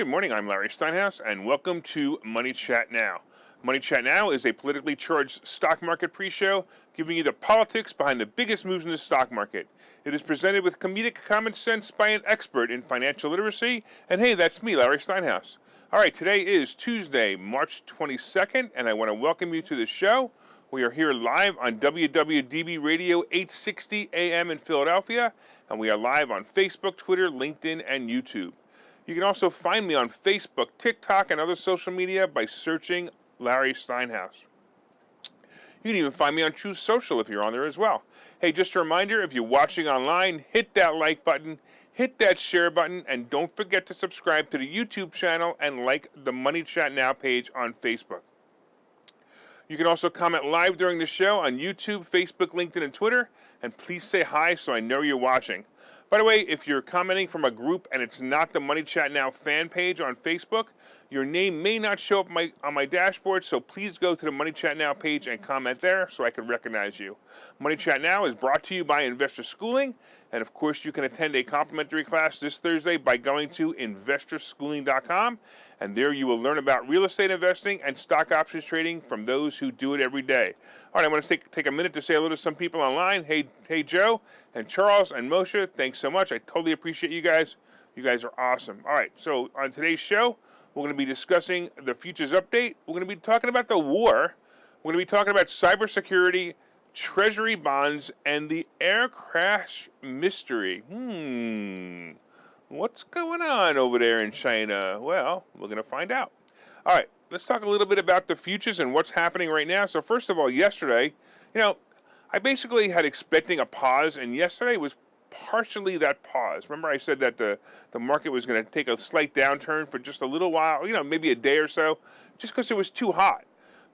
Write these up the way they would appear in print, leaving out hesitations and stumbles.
Good morning, I'm Larry Steinhouse, and welcome to Money Chat Now. Money Chat Now is a politically charged stock market pre-show, giving you the politics behind the biggest moves in the stock market. It is presented with comedic common sense by an expert in financial literacy, and hey, that's me, Larry Steinhouse. All right, today is Tuesday, March 22nd, and I want to welcome you to the show. We are here live on WWDB Radio 860 AM in Philadelphia, and we are live on Facebook, Twitter, LinkedIn, and YouTube. You can also find me on Facebook, TikTok, and other social media by searching Larry Steinhouse. You can even find me on Truth Social if you're on there as well. Hey, just a reminder, if you're watching online, hit that like button, hit that share button, and don't forget to subscribe to the YouTube channel and like the Money Chat Now page on Facebook. You can also comment live during the show on YouTube, Facebook, LinkedIn, and Twitter, and please say hi so I know you're watching. By the way, if you're commenting from a group and it's not the Money Chat Now fan page on Facebook, your name may not show up on my dashboard, so please go to the Money Chat Now page and comment there so I can recognize you. Money Chat Now is brought to you by Investor Schooling, and of course you can attend a complimentary class this Thursday by going to investorschooling.com, and there you will learn about real estate investing and stock options trading from those who do it every day. All right, I want to take a minute to say hello to some people online. Hey Joe and Charles and Moshe, thanks so much. I totally appreciate you guys. You guys are awesome. All right, so on today's show, we're going to be discussing the futures update. We're going to be talking about the war. We're going to be talking about cybersecurity, Treasury bonds, and the air crash mystery. What's going on over there in China? Well, we're going to find out. All right, let's talk a little bit about the futures and what's happening right now. So first of all, yesterday, I basically had expecting a pause, and yesterday was partially that pause. Remember I said that the market was going to take a slight downturn for just a little while, maybe a day or so, just because it was too hot.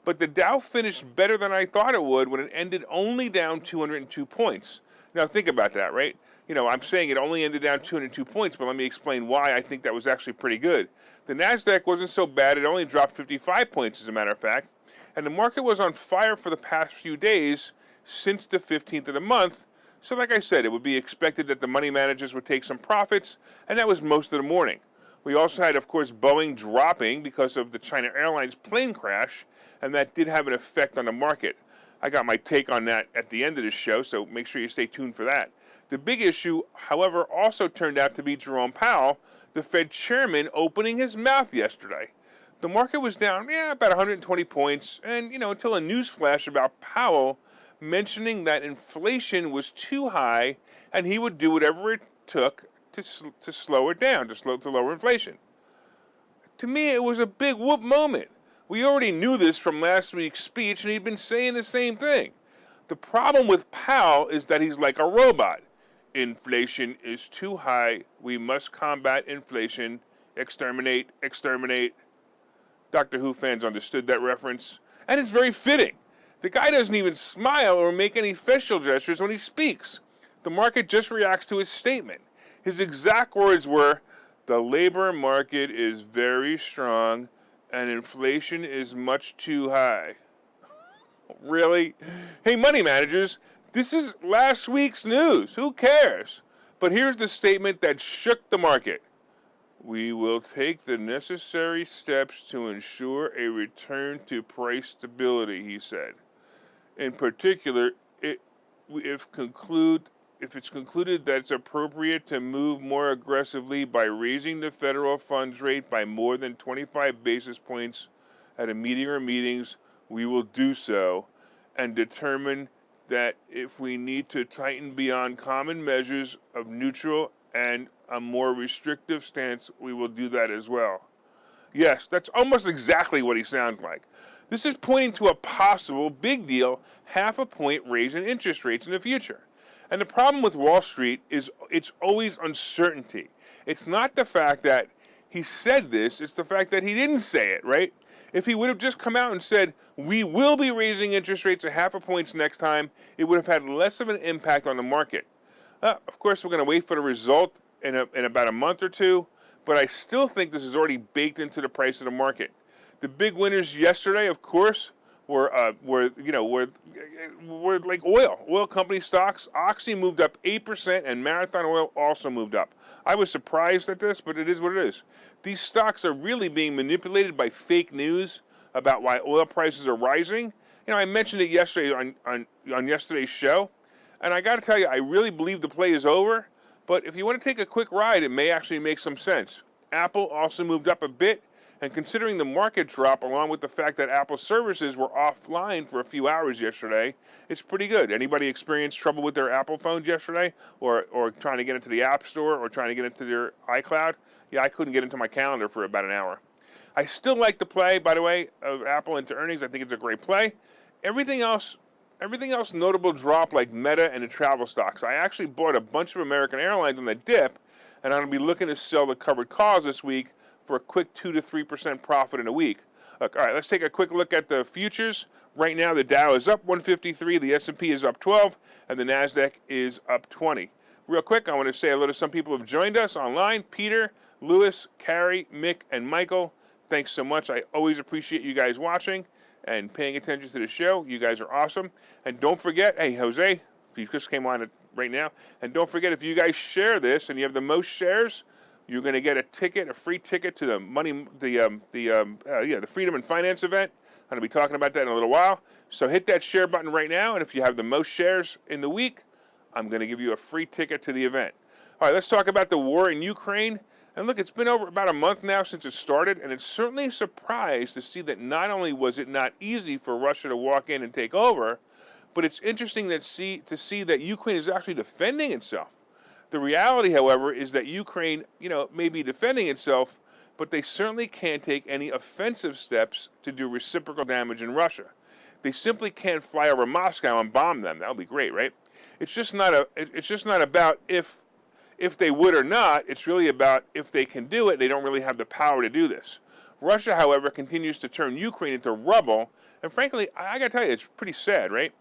But the Dow finished better than I thought it would when it ended only down 202 points. Now think about that, right? I'm saying it only ended down 202 points, but let me explain why I think that was actually pretty good. The NASDAQ wasn't so bad. It only dropped 55 points, as a matter of fact. And the market was on fire for the past few days since the 15th of the month. So like I said, it would be expected that the money managers would take some profits, and that was most of the morning. We also had, of course, Boeing dropping because of the China Airlines plane crash, and that did have an effect on the market. I got my take on that at the end of the show, so make sure you stay tuned for that. The big issue, however, also turned out to be Jerome Powell, the Fed chairman, opening his mouth yesterday. The market was down, about 120 points, and, until a news flash about Powell mentioning that inflation was too high and he would do whatever it took to slow it down, to lower inflation. To me, it was a big whoop moment. We already knew this from last week's speech, and he'd been saying the same thing. The problem with Powell is that he's like a robot. Inflation is too high. We must combat inflation. Exterminate, exterminate. Doctor Who fans understood that reference, and it's very fitting. The guy doesn't even smile or make any facial gestures when he speaks. The market just reacts to his statement. His exact words were, "The labor market is very strong and inflation is much too high." Really? Hey, money managers, this is last week's news. Who cares? But here's the statement that shook the market. "We will take the necessary steps to ensure a return to price stability," he said. In particular, if it's concluded that it's appropriate to move more aggressively by raising the federal funds rate by more than 25 basis points at a meeting or meetings, we will do so, and determine that if we need to tighten beyond common measures of neutral and a more restrictive stance, we will do that as well. Yes, that's almost exactly what he sounds like. This is pointing to a possible big deal, half a point raise in interest rates in the future. And the problem with Wall Street is it's always uncertainty. It's not the fact that he said this, it's the fact that he didn't say it, right? If he would have just come out and said, "We will be raising interest rates a half a point next time," it would have had less of an impact on the market. Of course, we're going to wait for the result in about a month or two, but I still think this is already baked into the price of the market. The big winners yesterday, of course, were like oil company stocks. Oxy moved up 8%, and Marathon Oil also moved up. I was surprised at this, but it is what it is. These stocks are really being manipulated by fake news about why oil prices are rising. I mentioned it yesterday on yesterday's show, and I got to tell you, I really believe the play is over. But if you want to take a quick ride, it may actually make some sense. Apple also moved up a bit, and considering the market drop, along with the fact that Apple services were offline for a few hours yesterday, it's pretty good. Anybody experience trouble with their Apple phones yesterday, or trying to get into the App Store, or trying to get into their iCloud? Yeah, I couldn't get into my calendar for about an hour. I still like the play, by the way, of Apple into earnings. I think it's a great play. Everything else notable drop, like Meta and the travel stocks. I actually bought a bunch of American Airlines on the dip, and I'm going to be looking to sell the covered calls this week for a quick 2 to 3% profit in a week. Look, all right, let's take a quick look at the futures. Right now, the Dow is up 153, the S&P is up 12, and the NASDAQ is up 20. Real quick, I want to say hello to some people who have joined us online. Peter, Lewis, Carrie, Mick, and Michael. Thanks so much. I always appreciate you guys watching and paying attention to the show. You guys are awesome. And don't forget, hey, Jose, you just came on it right now. And don't forget, if you guys share this and you have the most shares, you're going to get a free ticket to the Freedom and Finance event. I'm going to be talking about that in a little while. So hit that share button right now. And if you have the most shares in the week, I'm going to give you a free ticket to the event. All right, let's talk about the war in Ukraine. And look, it's been over about a month now since it started, and it's certainly a surprise to see that not only was it not easy for Russia to walk in and take over, but it's interesting to see that Ukraine is actually defending itself. The reality, however, is that Ukraine, may be defending itself, but they certainly can't take any offensive steps to do reciprocal damage in Russia. They simply can't fly over Moscow and bomb them. That would be great, right? It's just not about if they would or not. It's really about if they can do it. They don't really have the power to do this. Russia, however, continues to turn Ukraine into rubble. And frankly, I got to tell you, it's pretty sad, right?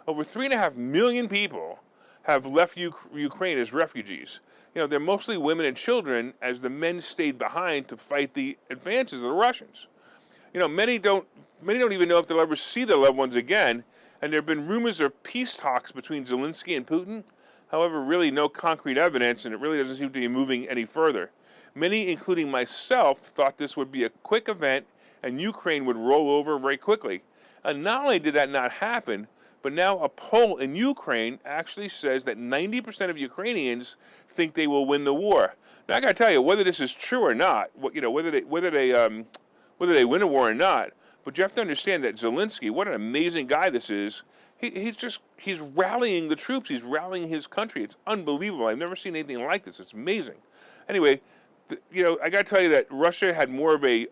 Over 3.5 million people have left Ukraine as refugees. They're mostly women and children, as the men stayed behind to fight the advances of the Russians. Many don't even know if they'll ever see their loved ones again. And there have been rumors of peace talks between Zelensky and Putin. However, really no concrete evidence, and it really doesn't seem to be moving any further. Many, including myself, thought this would be a quick event and Ukraine would roll over very quickly. And not only did that not happen, but now a poll in Ukraine actually says that 90% of Ukrainians think they will win the war. Now, I got to tell you, whether this is true or not, whether they win a war or not, but you have to understand that Zelensky, what an amazing guy this is. He's rallying the troops. He's rallying his country. It's unbelievable. I've never seen anything like this. It's amazing. Anyway, I got to tell you that Russia had more of a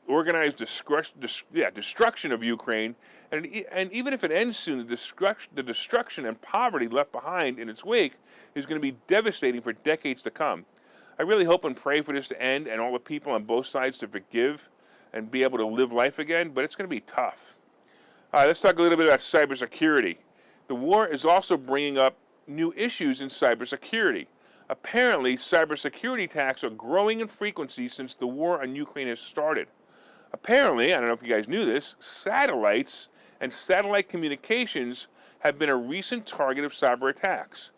organized destruction of Ukraine, and even if it ends soon, the destruction and poverty left behind in its wake is going to be devastating for decades to come. I really hope and pray for this to end and all the people on both sides to forgive and be able to live life again, but it's going to be tough. All right, let's talk a little bit about cybersecurity. The war is also bringing up new issues in cybersecurity. Apparently, cybersecurity attacks are growing in frequency since the war on Ukraine has started. Apparently, I don't know if you guys knew this, satellites and satellite communications have been a recent target of cyber attacks.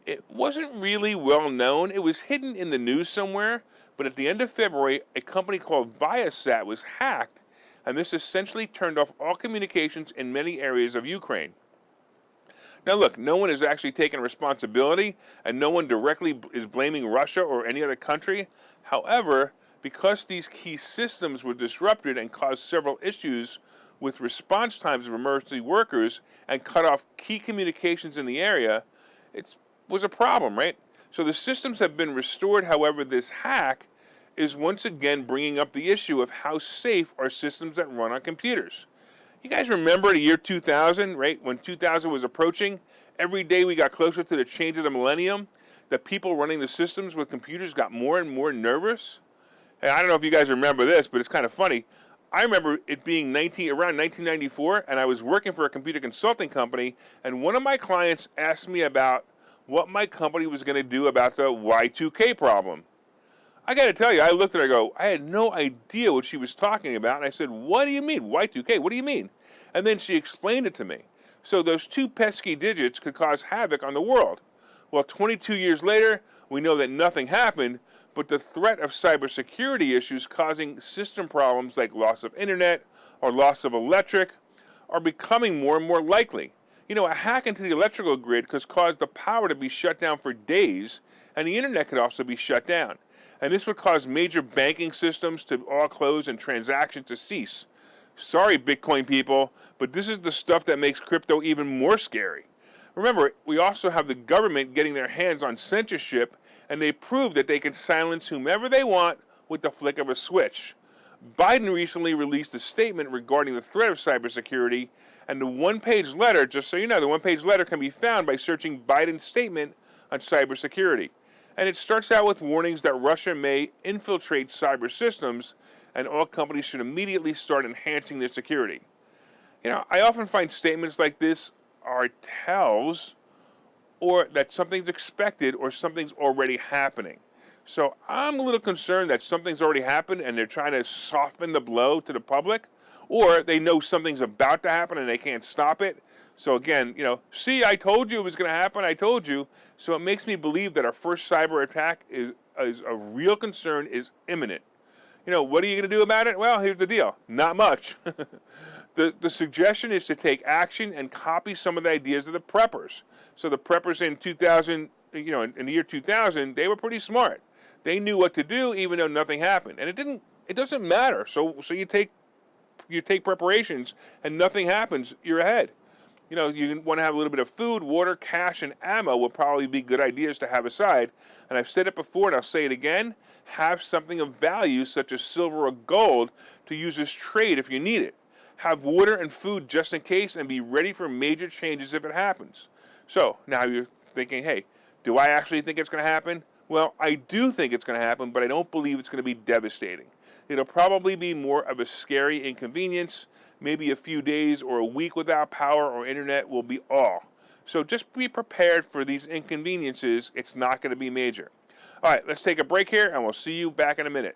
It wasn't really well known. It was hidden in the news somewhere, but at the end of February, a company called Viasat was hacked, and this essentially turned off all communications in many areas of Ukraine. Now look, no one is actually taking responsibility, and no one directly is blaming Russia or any other country. However, because these key systems were disrupted and caused several issues with response times of emergency workers and cut off key communications in the area, it was a problem, right? So the systems have been restored. However, this hack is once again bringing up the issue of how safe are systems that run on computers. You guys remember the year 2000, right? When 2000 was approaching, every day we got closer to the change of the millennium, the people running the systems with computers got more and more nervous. And I don't know if you guys remember this, but it's kind of funny. I remember it being around 1994, and I was working for a computer consulting company, and one of my clients asked me about what my company was going to do about the Y2K problem. I got to tell you, I looked at her and I had no idea what she was talking about. And I said, what do you mean, Y2K? What do you mean? And then she explained it to me. So those two pesky digits could cause havoc on the world. Well, 22 years later, we know that nothing happened, but the threat of cybersecurity issues causing system problems like loss of internet or loss of electric are becoming more and more likely. You know, a hack into the electrical grid could cause the power to be shut down for days, and the internet could also be shut down. And this would cause major banking systems to all close and transactions to cease. Sorry, Bitcoin people, but this is the stuff that makes crypto even more scary. Remember, we also have the government getting their hands on censorship, and they prove that they can silence whomever they want with the flick of a switch. Biden recently released a statement regarding the threat of cybersecurity, and the one-page letter, just so you know, the one-page letter can be found by searching Biden's statement on cybersecurity. And it starts out with warnings that Russia may infiltrate cyber systems, and all companies should immediately start enhancing their security. You know, I often find statements like this are tells or that something's expected or something's already happening. So I'm a little concerned that something's already happened and they're trying to soften the blow to the public, or they know something's about to happen and they can't stop it. So again, you know, see, I told you it was going to happen, I told you. So it makes me believe that our first cyber attack is a real concern, is imminent. You know, what are you going to do about it? Well, here's the deal. Not much. The suggestion is to take action and copy some of the ideas of the preppers. So the preppers in 2000, you know, in the year 2000, they were pretty smart. They knew what to do even though nothing happened. And it doesn't matter. So you take preparations and nothing happens, you're ahead. You know, you want to have a little bit of food, water, cash, and ammo will probably be good ideas to have aside. And I've said it before and I'll say it again, have something of value such as silver or gold to use as trade if you need it. Have water and food just in case and be ready for major changes if it happens. So now you're thinking, hey, do I actually think it's going to happen? Well, I do think it's going to happen, but I don't believe it's going to be devastating. It'll probably be more of a scary inconvenience. Maybe a few days or a week without power or internet will be all. So just be prepared for these inconveniences. It's not going to be major. All right, let's take a break here, and we'll see you back in a minute.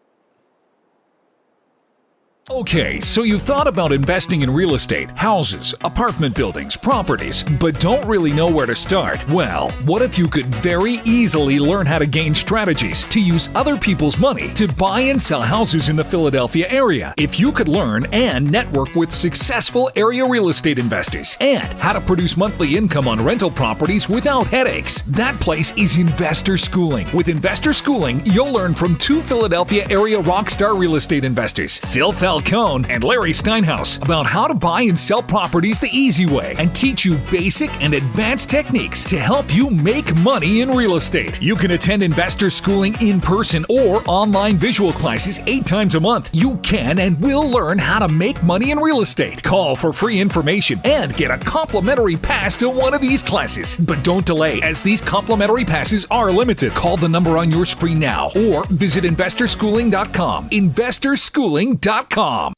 Okay, so you've thought about investing in real estate, houses, apartment buildings, properties, but don't really know where to start? Well, what if you could very easily learn how to gain strategies to use other people's money to buy and sell houses in the Philadelphia area? If you could learn and network with successful area real estate investors and how to produce monthly income on rental properties without headaches, that place is Investor Schooling. With Investor Schooling, you'll learn from two Philadelphia area rockstar real estate investors, Phil Falcone and Larry Steinhouse, about how to buy and sell properties the easy way and teach you basic and advanced techniques to help you make money in real estate. You can attend Investor Schooling in person or online visual classes 8 times a month. You can and will learn how to make money in real estate. Call for free information and get a complimentary pass to one of these classes. But don't delay, as these complimentary passes are limited. Call the number on your screen now or visit investorschooling.com. investorschooling.com. All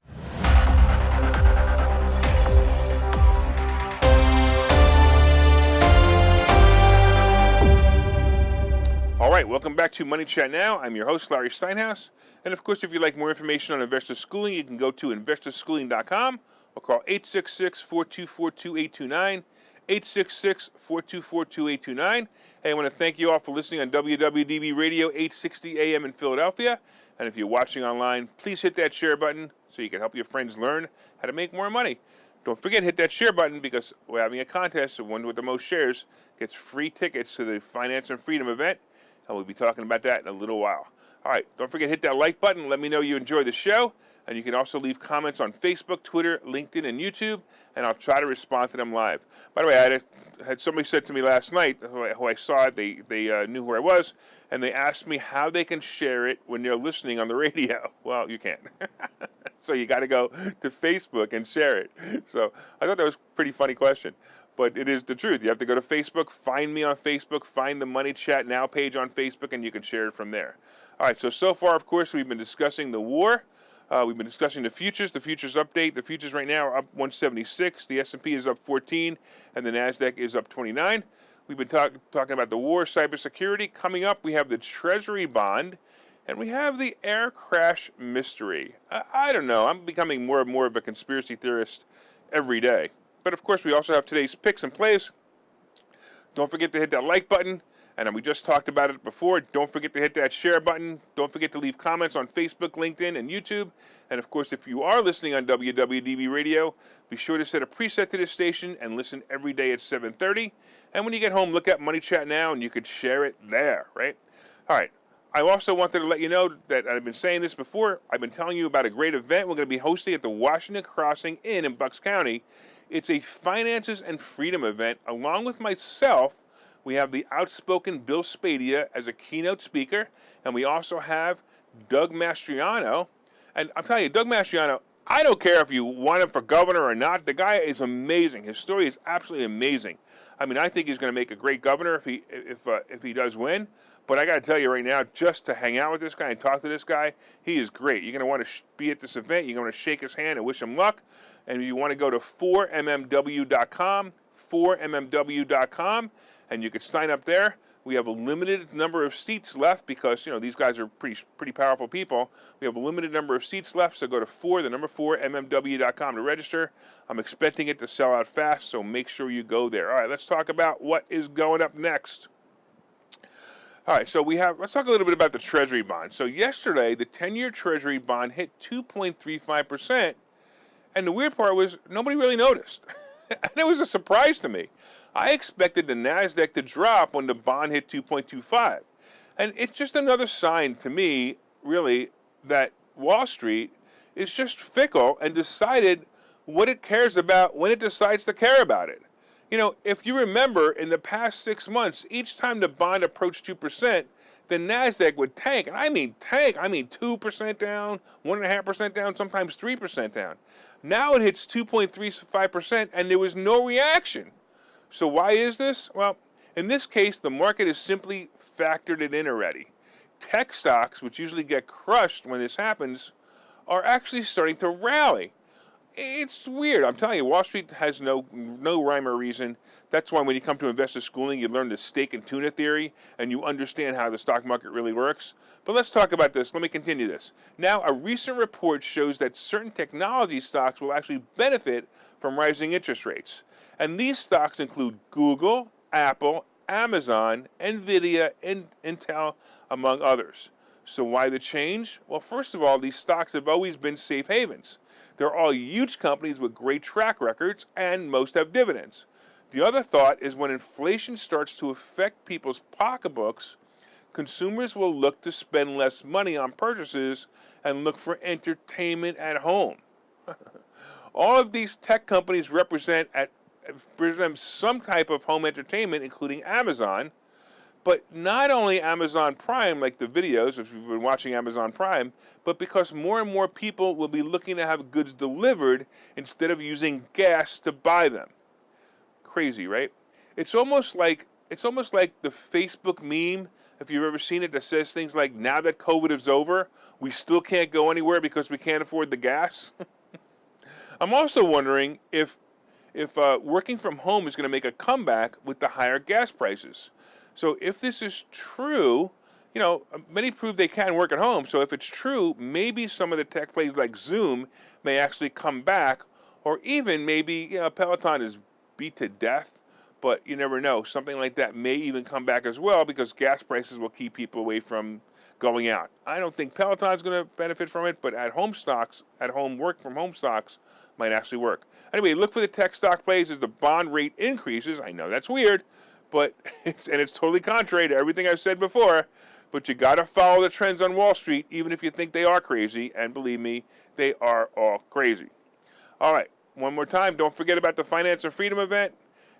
right, welcome back to Money Chat Now. I'm your host, Larry Steinhouse. And of course, if you'd like more information on Investor Schooling, you can go to investorschooling.com or call 866-424-2829, 866-424-2829. Hey, I want to thank you all for listening on WWDB Radio 860 AM in Philadelphia. And if you're watching online, please hit that share button so you can help your friends learn how to make more money. Don't forget, hit that share button because we're having a contest. The one with the most shares gets free tickets to the Finance and Freedom event. And we'll be talking about that in a little while. All right, don't forget, hit that like button. Let me know you enjoy the show. And you can also leave comments on Facebook, Twitter, LinkedIn, and YouTube. And I'll try to respond to them live. By the way, I had somebody said to me last night, who I saw it, they knew who I was, and they asked me how they can share it when they're listening on the radio. Well, you can't. So you got to go to Facebook and share it. So I thought that was a pretty funny question. But it is the truth. You have to go to Facebook, find me on Facebook, find the Money Chat Now page on Facebook, and you can share it from there. All right, so far, of course, we've been discussing the war. We've been discussing the futures update. The futures right now are up 176. The S&P is up 14, and the NASDAQ is up 29. We've been talking about the war, cybersecurity. Coming up, we have the Treasury Bond, and we have the air crash mystery. I don't know. I'm becoming more and more of a conspiracy theorist every day. But of course, we also have today's picks and plays. Don't forget to hit that like button. And we just talked about it before. Don't forget to hit that share button. Don't forget to leave comments on Facebook, LinkedIn, and YouTube. And of course, if you are listening on WWDB Radio, be sure to set a preset to this station and listen every day at 7:30. And when you get home, look at Money Chat Now, and you could share it there, right? All right. I also wanted to let you know that I've been saying this before. I've been telling you about a great event we're going to be hosting at the Washington Crossing Inn in Bucks County. It's a Finances and Freedom event. Along with myself, we have the outspoken Bill Spadia as a keynote speaker, and we also have Doug Mastriano. And I'm telling you, Doug Mastriano, I don't care if you want him for governor or not. The guy is amazing. His story is absolutely amazing. I mean, I think he's going to make a great governor if he does win. But I got to tell you right now, just to hang out with this guy and talk to this guy, he is great. You're going to want to be at this event. You're going to shake his hand and wish him luck. And if you want to go to 4mmw.com, 4mmw.com, and you can sign up there. We have a limited number of seats left because, these guys are pretty powerful people. We have a limited number of seats left, so go to 4mmw.com to register. I'm expecting it to sell out fast, so make sure you go there. All right, let's talk about what is going up next. All right, so let's talk a little bit about the Treasury Bond. So yesterday, the 10-year Treasury Bond hit 2.35%, and the weird part was nobody really noticed. And it was a surprise to me. I expected the NASDAQ to drop when the bond hit 2.25. And it's just another sign to me, really, that Wall Street is just fickle and decided what it cares about when it decides to care about it. If you remember, in the past 6 months, each time the bond approached 2%, the NASDAQ would tank. And I mean tank. I mean 2% down, 1.5% down, sometimes 3% down. Now it hits 2.35%, and there was no reaction. So why is this? Well, in this case, the market has simply factored it in already. Tech stocks, which usually get crushed when this happens, are actually starting to rally. It's weird. I'm telling you, Wall Street has no rhyme or reason. That's why when you come to investor schooling, you learn the steak and tuna theory, and you understand how the stock market really works. But let's talk about this. Let me continue this. Now, a recent report shows that certain technology stocks will actually benefit from rising interest rates. And these stocks include Google, Apple, Amazon, Nvidia, and Intel, among others. So why the change? Well, first of all, these stocks have always been safe havens. They're all huge companies with great track records, and most have dividends. The other thought is when inflation starts to affect people's pocketbooks, consumers will look to spend less money on purchases and look for entertainment at home. All of these tech companies represent some type of home entertainment, including Amazon, but not only Amazon Prime, like the videos, if you've been watching Amazon Prime, but because more and more people will be looking to have goods delivered instead of using gas to buy them. Crazy, right? It's almost like the Facebook meme, if you've ever seen it, that says things like, now that COVID is over, we still can't go anywhere because we can't afford the gas. I'm also wondering if working from home is going to make a comeback with the higher gas prices. So if this is true, many prove they can work at home. So if it's true, maybe some of the tech plays like Zoom may actually come back, or even maybe Peloton is beat to death, but you never know. Something like that may even come back as well because gas prices will keep people away from going out. I don't think Peloton's going to benefit from it, but work from home stocks might actually work. Anyway, look for the tech stock plays as the bond rate increases. I know that's weird, but it's totally contrary to everything I've said before. But you got to follow the trends on Wall Street, even if you think they are crazy. And believe me, they are all crazy. All right, one more time. Don't forget about the Finance and Freedom event.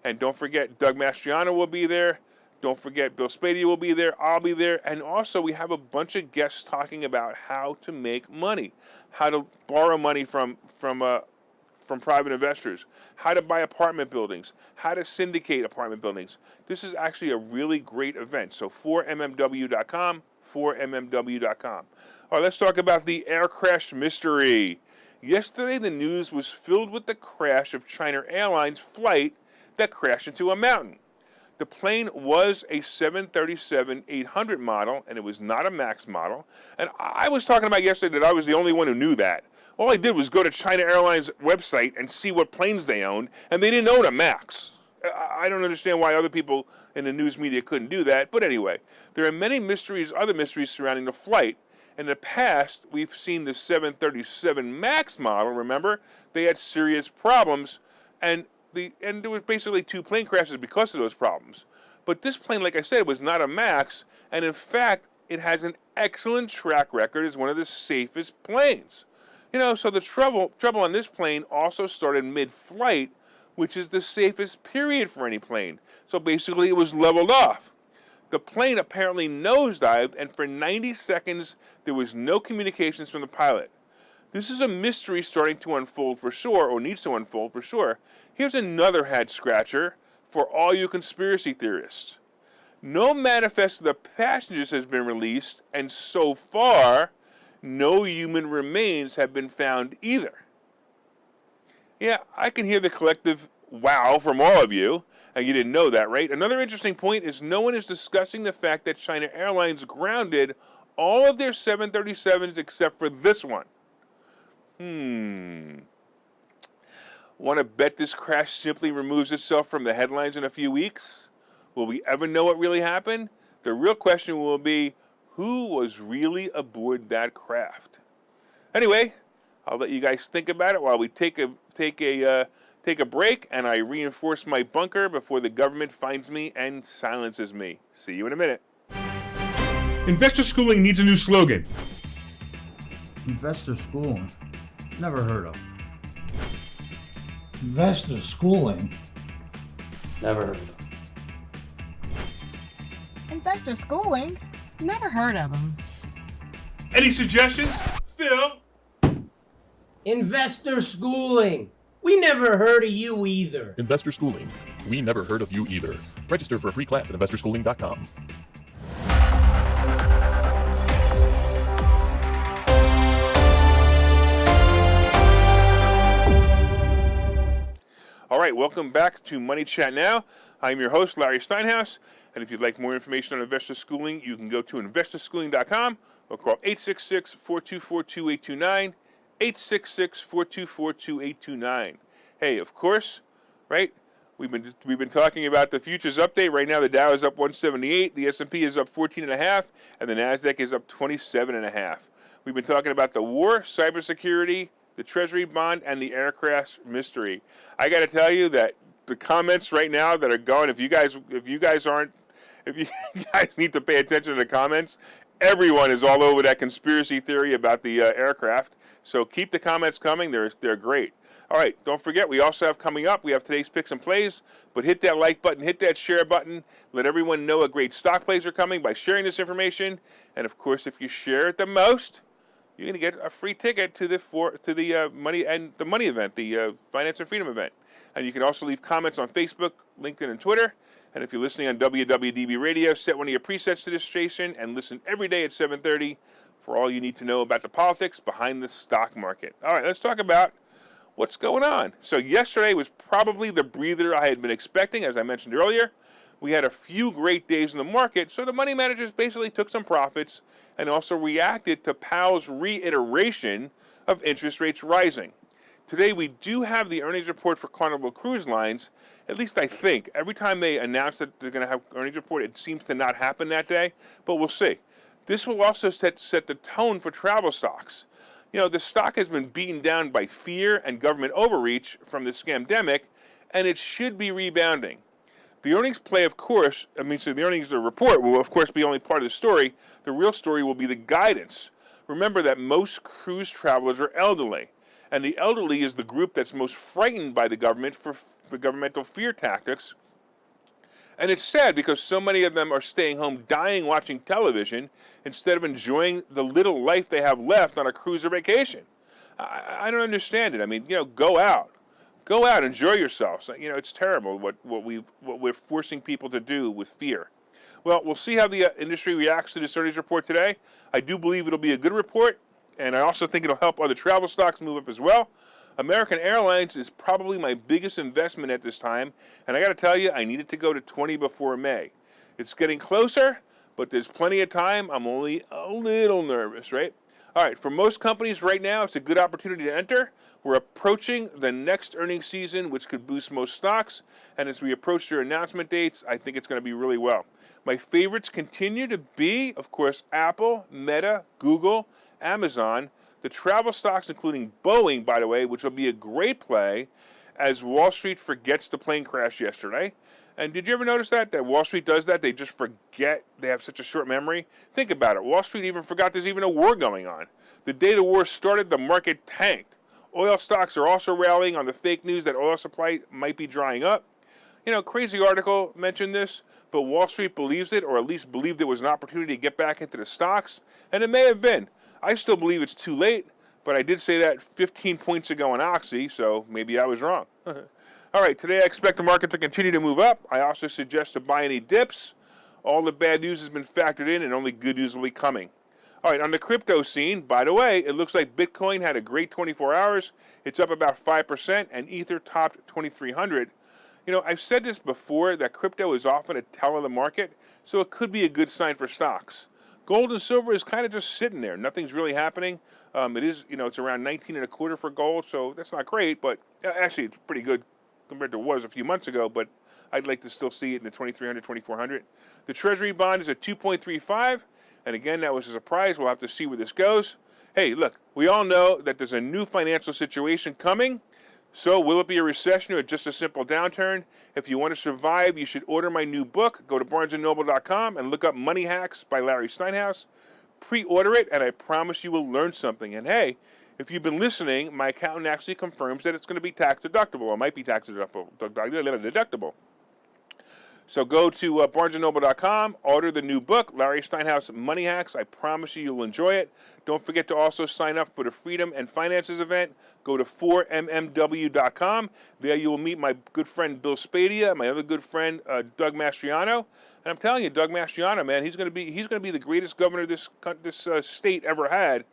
And don't forget, Doug Mastriano will be there. Don't forget, Bill Spadia will be there. I'll be there. And also, we have a bunch of guests talking about how to make money, how to borrow money from private investors, how to buy apartment buildings, how to syndicate apartment buildings. This is actually a really great event. So 4mmw.com, 4mmw.com. All right, let's talk about the air crash mystery. Yesterday, the news was filled with the crash of China Airlines flight that crashed into a mountain. The plane was a 737-800 model, and it was not a MAX model. And I was talking about yesterday that I was the only one who knew that. All I did was go to China Airlines website and see what planes they owned, and they didn't own a MAX. I don't understand why other people in the news media couldn't do that. But anyway, there are many mysteries, other mysteries surrounding the flight. In the past, we've seen the 737 MAX model. Remember, they had serious problems, and there was basically 2 plane crashes because of those problems. But this plane, like I said, was not a MAX, and in fact, it has an excellent track record as one of the safest planes. So the trouble on this plane also started mid-flight, which is the safest period for any plane. So basically, it was leveled off. The plane apparently nosedived, and for 90 seconds, there was no communications from the pilot. This is a mystery starting to unfold for sure, or needs to unfold for sure. Here's another head-scratcher for all you conspiracy theorists. No manifest of the passengers has been released, and so far, no human remains have been found either. Yeah, I can hear the collective wow from all of you, and you didn't know that, right? Another interesting point is no one is discussing the fact that China Airlines grounded all of their 737s except for this one. Want to bet this crash simply removes itself from the headlines in a few weeks? Will we ever know what really happened? The real question will be, who was really aboard that craft? Anyway, I'll let you guys think about it while we take a break and I reinforce my bunker before the government finds me and silences me. See you in a minute. Investor schooling needs a new slogan. Investor schooling? Never heard of. Investor schooling? Never heard of them. Investor schooling? Never heard of them. Any suggestions? Phil? Investor schooling. We never heard of you either. Investor Schooling. We never heard of you either. Register for a free class at investorschooling.com. All right, welcome back to Money Chat Now. I'm your host, Larry Steinhouse. And if you'd like more information on investor schooling, you can go to investorschooling.com or call 866-424-2829, 866-424-2829. Hey, of course, right? We've been talking about the futures update. Right now, the Dow is up 178, the S&P is up 14.5, and the Nasdaq is up 27.5. We've been talking about the war, cybersecurity, the Treasury Bond, and the aircraft mystery. I got to tell you that the comments right now that are going, if you guys need to pay attention to the comments, everyone is all over that conspiracy theory about the aircraft. So keep the comments coming. They're great. All right, don't forget, we also have coming up, we have today's picks and plays, but hit that like button, hit that share button, let everyone know a great stock plays are coming by sharing this information. And of course, if you share it the most, you're going to get a free ticket to the money event, the Finance and Freedom event. And you can also leave comments on Facebook, LinkedIn, and Twitter. And if you're listening on WWDB Radio, set one of your presets to this station and listen every day at 7:30 for all you need to know about the politics behind the stock market. All right, let's talk about what's going on. So yesterday was probably the breather I had been expecting, as I mentioned earlier. We had a few great days in the market, so the money managers basically took some profits and also reacted to Powell's reiteration of interest rates rising. Today we do have the earnings report for Carnival Cruise Lines. At least I think. Every time they announce that they're going to have earnings report, it seems to not happen that day, but we'll see. This will also set the tone for travel stocks. You know, the stock has been beaten down by fear and government overreach from the scamdemic, and it should be rebounding. The earnings play, of course, the earnings report will, of course, be only part of the story. The real story will be the guidance. Remember that most cruise travelers are elderly, and the elderly is the group that's most frightened by the government for governmental fear tactics. And it's sad because so many of them are staying home dying watching television instead of enjoying the little life they have left on a cruise or vacation. I don't understand it. I mean, go out. Go out, enjoy yourselves. It's terrible what we're forcing people to do with fear. Well, we'll see how the industry reacts to this earnings report today. I do believe it'll be a good report, and I also think it'll help other travel stocks move up as well. American Airlines is probably my biggest investment at this time, and I got to tell you, I needed to go to 20 before May. It's getting closer, but there's plenty of time. I'm only a little nervous, right? All right, for most companies right now, it's a good opportunity to enter. We're approaching the next earnings season, which could boost most stocks, and as we approach their announcement dates, I think it's going to be really well. My favorites continue to be, of course, Apple, Meta, Google, Amazon, the travel stocks, including Boeing, by the way, which will be a great play as Wall Street forgets the plane crash yesterday. And did you ever notice that Wall Street does that? They just forget. They have such a short memory. Think about it. Wall Street even forgot there's even a war going on. The day the war started, the market tanked. Oil stocks are also rallying on the fake news that oil supply might be drying up. You know, crazy article mentioned this, but Wall Street believes it, or at least believed it was an opportunity to get back into the stocks, and it may have been. I still believe it's too late, but I did say that 15 points ago on Oxy, so maybe I was wrong. All right, today I expect the market to continue to move up. I also suggest to buy any dips. All the bad news has been factored in, and only good news will be coming. All right, on the crypto scene, by the way, it looks like Bitcoin had a great 24 hours. It's up about 5%, and Ether topped 2,300. You know, I've said this before, that crypto is often a tell of the market, so it could be a good sign for stocks. Gold and silver is kind of just sitting there. Nothing's really happening. It is, you know, it's around 19 and a quarter for gold, so that's not great, but actually it's pretty good compared to what it was a few months ago, but I'd like to still see it in the 2,300, 2,400. The Treasury Bond is at 2.35, and again, that was a surprise. We'll have to see where this goes. Hey, look, we all know that there's a new financial situation coming. So will it be a recession or just a simple downturn? If you want to survive, you should order my new book. Go to barnesandnoble.com and look up Money Hacks by Larry Steinhouse. Pre-order it, and I promise you will learn something. And hey, if you've been listening, my accountant actually confirms that it's going to be tax deductible, or might be tax deductible. So go to barnesandnoble.com, order the new book, Larry Steinhouse Money Hacks. I promise you'll enjoy it. Don't forget to also sign up for the Freedom and Finances event. Go to 4mmw.com. There you will meet my good friend Bill Spadia, my other good friend Doug Mastriano. And I'm telling you, Doug Mastriano, man, he's going to be the greatest governor this state ever had.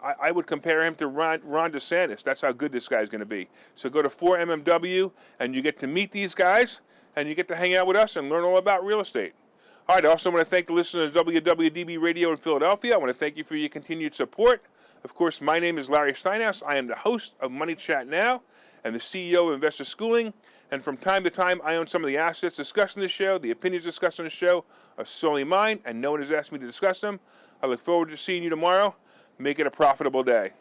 I would compare him to Ron DeSantis. That's how good this guy is going to be. So go to 4mmw, and you get to meet these guys, and you get to hang out with us and learn all about real estate. All right, I also want to thank the listeners of WWDB Radio in Philadelphia. I want to thank you for your continued support. Of course, my name is Larry Steinhouse. I am the host of Money Chat Now and the CEO of Investor Schooling. And from time to time, I own some of the assets discussed in the show. The opinions discussed on the show are solely mine, and no one has asked me to discuss them. I look forward to seeing you tomorrow. Make it a profitable day.